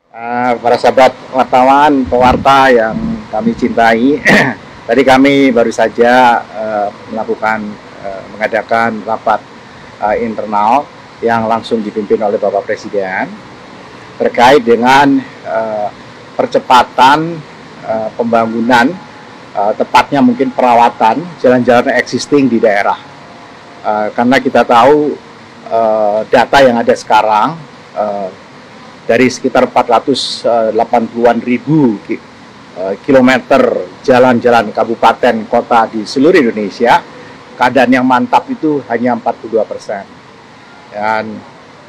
Para sahabat wartawan, pewarta yang kami cintai, tadi kami baru saja mengadakan rapat internal yang langsung dipimpin oleh Bapak Presiden terkait dengan percepatan pembangunan, tepatnya mungkin perawatan jalan-jalan existing di daerah. Karena kita tahu data yang ada sekarang, dari sekitar 480-an ribu kilometer jalan-jalan kabupaten kota di seluruh Indonesia, keadaan yang mantap itu hanya 42%. Dan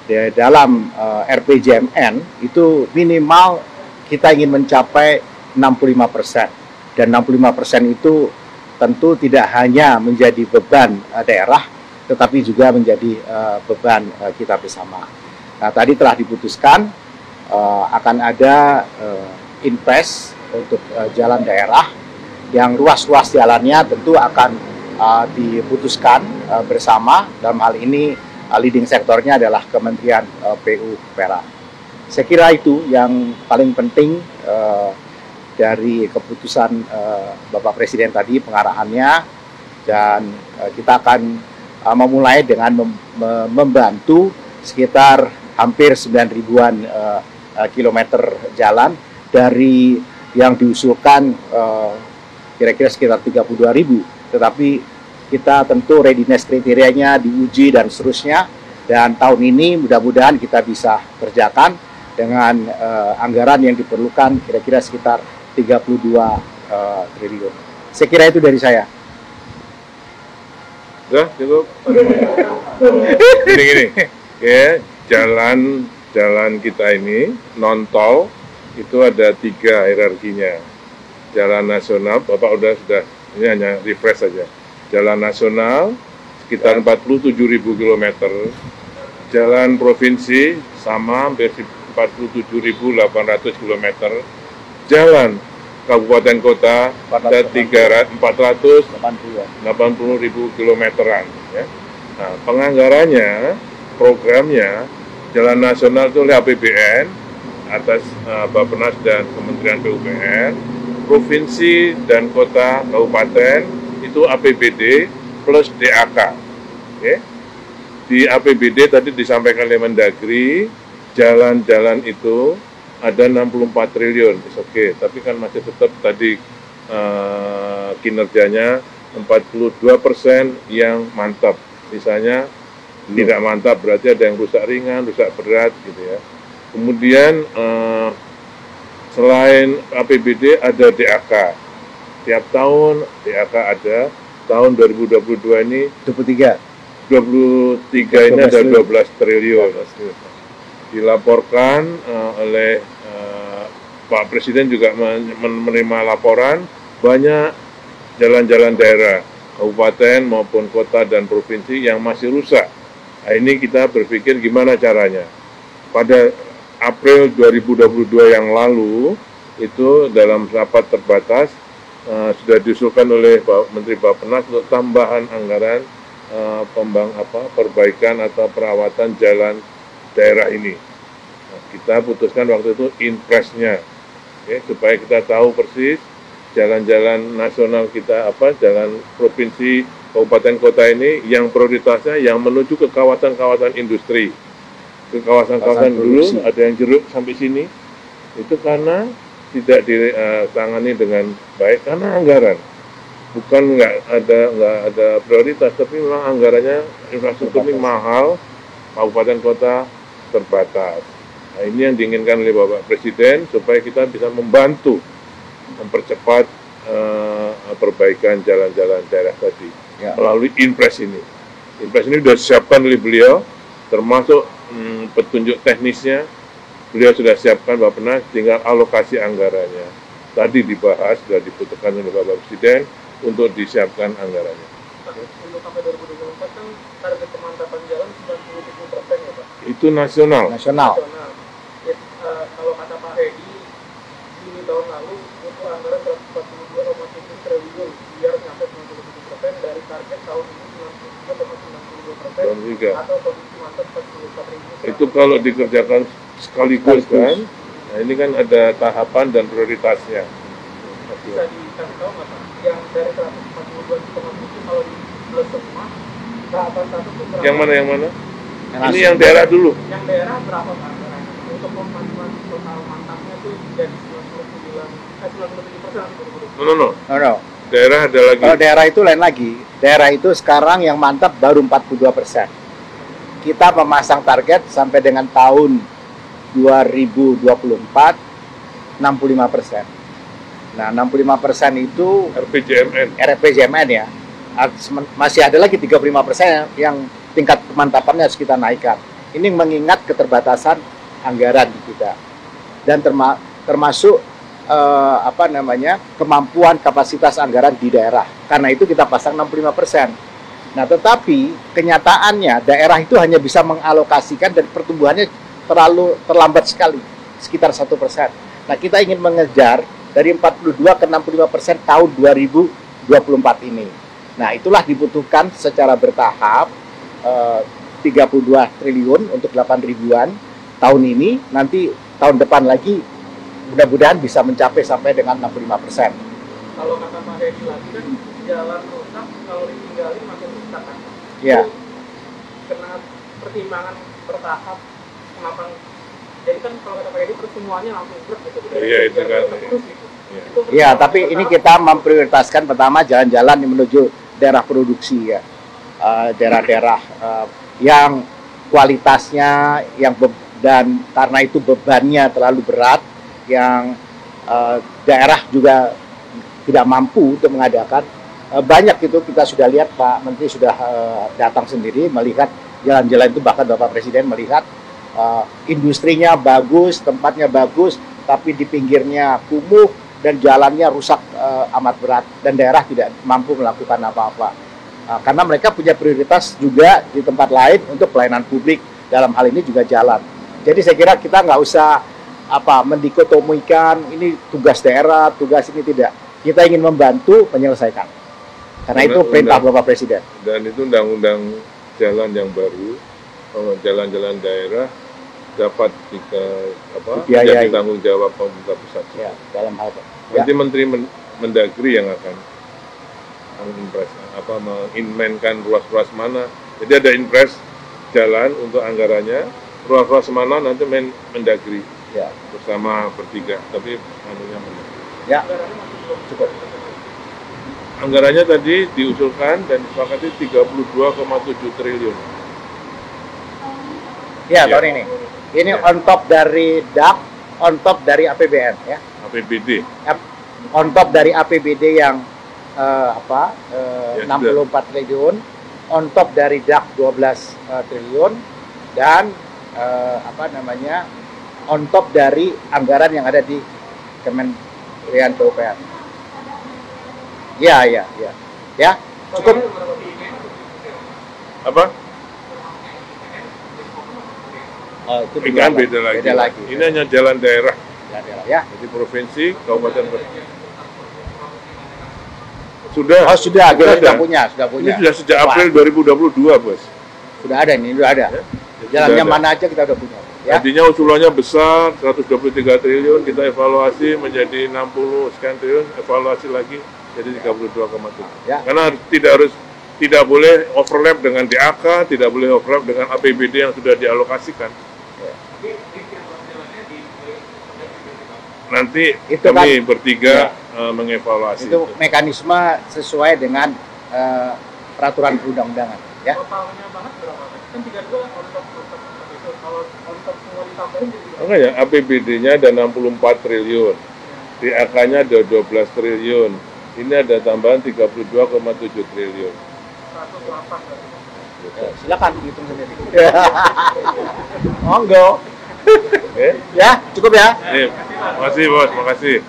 di dalam RPJMN itu minimal kita ingin mencapai 65%. Dan 65% itu tentu tidak hanya menjadi beban daerah, tetapi juga menjadi beban kita bersama. Nah, tadi telah diputuskan akan ada invest untuk jalan daerah yang ruas-ruas jalannya tentu akan diputuskan bersama. Dalam hal ini leading sektornya adalah Kementerian PU-PERA. Saya kira itu yang paling penting dari keputusan Bapak Presiden tadi, pengarahannya, dan kita akan memulai dengan membantu sekitar hampir 9 ribuan kilometer jalan dari yang diusulkan kira-kira sekitar 32 ribu, tetapi kita tentu readiness kriterianya diuji dan seterusnya, dan tahun ini mudah-mudahan kita bisa kerjakan dengan anggaran yang diperlukan kira-kira sekitar 32 triliun. Saya kira itu dari saya. Sudah cukup. Gini, ya, jalan kita ini non tol itu ada 3 hierarkinya. Jalan nasional, Bapak sudah ini hanya refresh saja. Jalan nasional sekitar 47.000 km. Jalan provinsi sama hampir 47.800 km. Jalan kabupaten kota ada 480.000 kilometeran. Ya. Nah, penganggarannya, programnya, jalan nasional itu oleh APBN atas Bappenas dan Kementerian PUPR, provinsi dan kota kabupaten itu APBD plus DAK. Okay. Di APBD tadi disampaikan oleh Mendagri, jalan-jalan itu ada 64 triliun, oke, tapi kan masih tetap tadi kinerjanya 42% yang mantap, misalnya tidak mantap berarti ada yang rusak ringan, rusak berat gitu ya. Kemudian selain APBD ada DAK, tiap tahun DAK ada, tahun 2022 ini 23 ini ada 12 triliun. Dilaporkan oleh Pak Presiden juga menerima laporan banyak jalan-jalan daerah, kabupaten maupun kota dan provinsi yang masih rusak. Nah, ini kita berpikir gimana caranya. Pada April 2022 yang lalu, itu dalam rapat terbatas sudah diusulkan oleh Pak Menteri Bappenas untuk tambahan anggaran perbaikan atau perawatan jalan daerah ini. Nah, kita putuskan waktu itu impresnya, supaya kita tahu persis jalan-jalan nasional kita jalan provinsi, kabupaten kota ini yang prioritasnya yang menuju ke kawasan-kawasan industri, ke kawasan-kawasan dulu ada yang jeruk sampai sini, itu karena tidak ditangani dengan baik karena anggaran. Bukan nggak ada prioritas, tapi memang anggarannya infrastruktur ini mahal, kabupaten kota terbatas. Nah, ini yang diinginkan oleh Bapak Presiden supaya kita bisa membantu mempercepat perbaikan jalan-jalan daerah tadi melalui impres ini. Impres ini sudah disiapkan oleh beliau, termasuk petunjuk teknisnya beliau sudah siapkan Bappenas, tinggal alokasi anggarannya. Tadi dibahas, sudah diputuskan oleh Bapak Presiden untuk disiapkan anggarannya. Untuk sampai 2024 kan target pemantapan jalan 97% ya Pak? Itu nasional. Ya, kalau kata Pak Hedi, Juni tahun lalu butuh anggaran 142,7 triliun biar nyampe 97% dari target tahun ini 93,92% atau kondisi mantap 44.000. Itu kalau dikerjakan sekaligus kan, Nah, ini kan ada tahapan dan prioritasnya. Bisa dikasih tahu nggak Pak? Yang dari 142,7 kalau di plus semua, tahapan satu itu berapa? Yang mana? Yang Ini langsung. yang daerah dulu. Yang daerah berapa Pak? Untuk pembantuan total mantapnya itu jadi 97%. No. No. Daerah ada lagi. Kalau daerah itu lain lagi. Daerah itu sekarang yang mantap baru 42%. Kita memasang target sampai dengan tahun 2024 65%. Nah, 65% itu RPJMN ya. Masih ada lagi 35% yang tingkat kemantapannya harus kita naikkan. Ini mengingat keterbatasan anggaran di kita. Dan termasuk kemampuan kapasitas anggaran di daerah. Karena itu kita pasang 65%. Nah, tetapi kenyataannya daerah itu hanya bisa mengalokasikan dan pertumbuhannya terlambat sekali, sekitar 1%. Nah, kita ingin mengejar dari 42 ke 65% tahun 2024 ini. Nah, itulah dibutuhkan secara bertahap 32 triliun untuk 8 ribuan tahun ini. Nanti tahun depan lagi mudah-mudahan bisa mencapai sampai dengan 65%. Kalau kata Pak Hedi lagi kan jalan rusak kalau ditinggalin makin rusak kan? Ya. Kena pertimbangan bertahap kenapa? Jadi kan kalau kata Pak Hedi terus semuanya langsung berat gitu. Iya itu kan. Ya, tapi ini kita memprioritaskan pertama jalan-jalan yang menuju daerah produksi ya, daerah-daerah yang kualitasnya dan karena itu bebannya terlalu berat, yang daerah juga tidak mampu untuk mengadakan. Banyak itu kita sudah lihat, Pak Menteri sudah datang sendiri melihat jalan-jalan itu, bahkan Bapak Presiden melihat industrinya bagus, tempatnya bagus, tapi di pinggirnya kumuh dan jalannya rusak amat berat dan daerah tidak mampu melakukan apa-apa. Karena mereka punya prioritas juga di tempat lain untuk pelayanan publik, dalam hal ini juga jalan. Jadi saya kira kita nggak usah mendikotomikan ini tugas daerah, tugas ini tidak. Kita ingin membantu menyelesaikan. Karena itu perintah Bapak Presiden. Dan itu undang-undang jalan yang baru, jalan-jalan daerah dapat menjadi tanggung jawab pemerintah pusat. Ya, dalam hal nanti Menteri Mendagri yang akan menginmenkan ruas-ruas mana. Jadi ada impres jalan untuk anggarannya, ruas-ruas mana nanti Mendagri ya, bersama bertiga. Tapi Mendagri. Ya, cukup. Anggarannya tadi diusulkan dan disepakati 32,7 triliun. Ya, tahun ini. Ini on top dari DAP, on top dari APBN ya. APBD. On top dari APBD yang 64 triliun, on top dari DAP 12 triliun dan on top dari anggaran yang ada di Kementerian PUPR. Ya, cukup. Apa? Oh, itu kan beda lagi. Ini hanya jalan daerah. Ya. Jadi provinsi, kabupaten. Sudah punya. Ini sudah sejak April 2022, Bos. Sudah ada ini, sudah ada. Ya? Jalannya mana aja kita udah punya. Ya? Tadinya usulannya besar, 123 triliun, kita evaluasi menjadi 60 sekian triliun, evaluasi lagi jadi 32,7. Ya. Karena tidak boleh overlap dengan DAK, tidak boleh overlap dengan APBD yang sudah dialokasikan. Ya. Nanti itu kami bertiga mengevaluasi. Itu mekanisme sesuai dengan peraturan perundang-undangan. Ya. Totalnya banget berapa? Kan 32 untuk kalau untuk semua ditambahin jadi enggak ya, APBD-nya ada 64 triliun. DAK-nya ada 12 triliun. Ini ada tambahan 32,7 triliun. 108. Silakan hitung sendiri. Monggo. Oke. Ya, cukup ya. Makasih, Bos. Makasih.